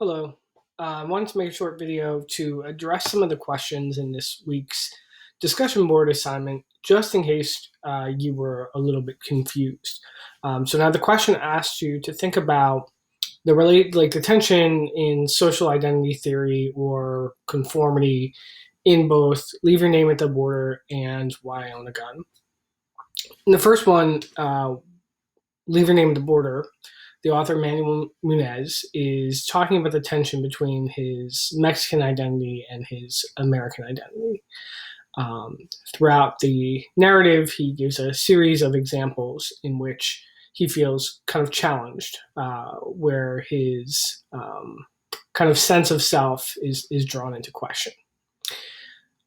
Hello. I wanted to make a short video to address some of the questions in this week's discussion board assignment, just in case you were a little bit confused. So now the question asks you to think about the tension in social identity theory or conformity in both Leave Your Name at the Border and Why I Own a Gun. In the first one, Leave Your Name at the Border, the author Manuel Munoz is talking about the tension between his Mexican identity and his American identity. Throughout the narrative, he gives a series of examples in which he feels kind of challenged, where his kind of sense of self is drawn into question.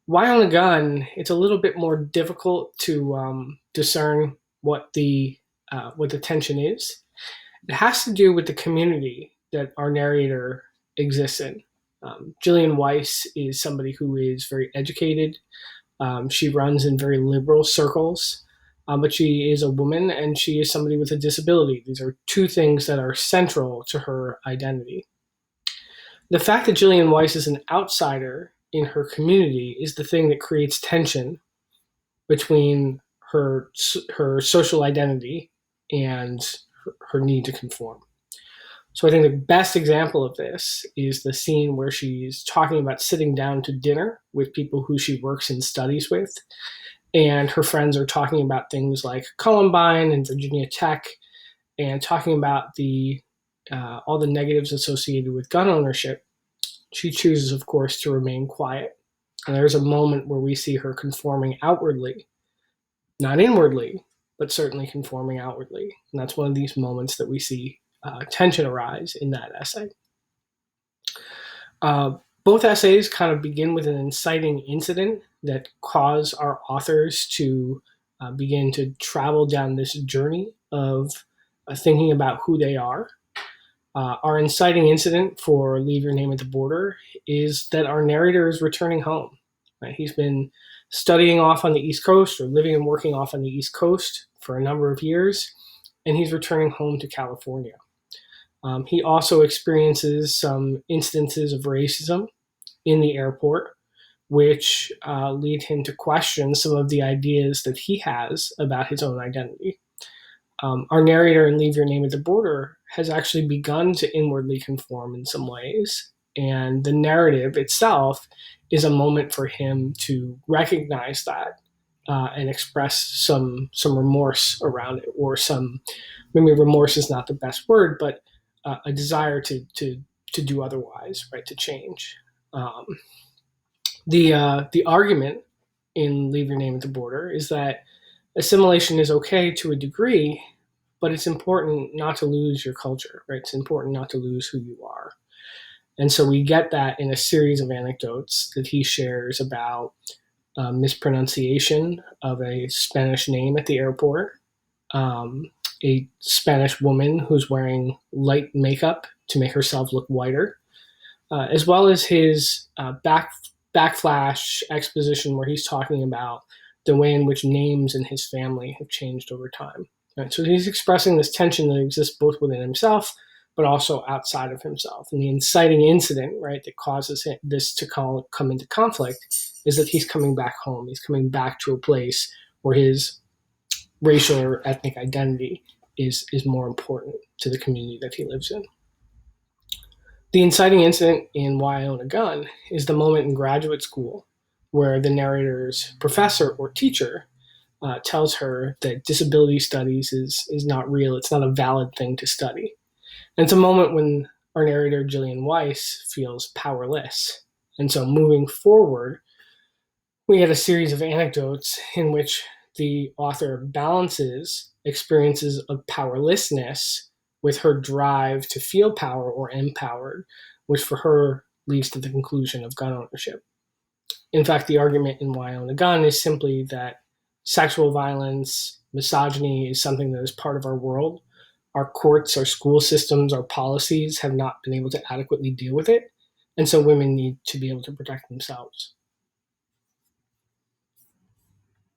Why Own a Gun? It's a little bit more difficult to discern what the tension is. It has to do with the community that our narrator exists in. Jillian Weise is somebody who is very educated. She runs in very liberal circles, but she is a woman and she is somebody with a disability. These are two things that are central to her identity. The fact that Jillian Weise is an outsider in her community is the thing that creates tension between her social identity and her need to conform. So I think the best example of this is the scene where she's talking about sitting down to dinner with people who she works and studies with. And her friends are talking about things like Columbine and Virginia Tech and talking about all the negatives associated with gun ownership. She chooses, of course, to remain quiet. And there's a moment where we see her conforming outwardly, not inwardly, but certainly conforming outwardly. And that's one of these moments that we see tension arise in that essay. Both essays kind of begin with an inciting incident that cause our authors to begin to travel down this journey of thinking about who they are. Our inciting incident for Leave Your Name at the Border is that our narrator is returning home. Right? He's been studying off on the East Coast or living and working off on the East Coast for a number of years, and he's returning home to California. He also experiences some instances of racism in the airport, which lead him to question some of the ideas that he has about his own identity. Our narrator in Leave Your Name at the Border has actually begun to inwardly conform in some ways, and the narrative itself is a moment for him to recognize that and express some remorse around it, or maybe remorse is not the best word, but a desire to do otherwise, right? To change. The argument in Leave Your Name at the Border is that assimilation is okay to a degree, but it's important not to lose your culture, right? It's important not to lose who you are. And so we get that in a series of anecdotes that he shares about mispronunciation of a Spanish name at the airport, a Spanish woman who's wearing light makeup to make herself look whiter, as well as his backflash exposition where he's talking about the way in which names in his family have changed over time. Right? So he's expressing this tension that exists both within himself, but also outside of himself. And the inciting incident, right, that causes this to come into conflict is that he's coming back home. He's coming back to a place where his racial or ethnic identity is more important to the community that he lives in. The inciting incident in Why I Own a Gun is the moment in graduate school where the narrator's professor or teacher tells her that disability studies is not real. It's not a valid thing to study. And it's a moment when our narrator, Jillian Weise, feels powerless. And so moving forward, we had a series of anecdotes in which the author balances experiences of powerlessness with her drive to feel power or empowered, which for her leads to the conclusion of gun ownership. In fact, the argument in Why I Own a Gun is simply that sexual violence, misogyny is something that is part of our world. Our courts, our school systems, our policies have not been able to adequately deal with it. And so women need to be able to protect themselves.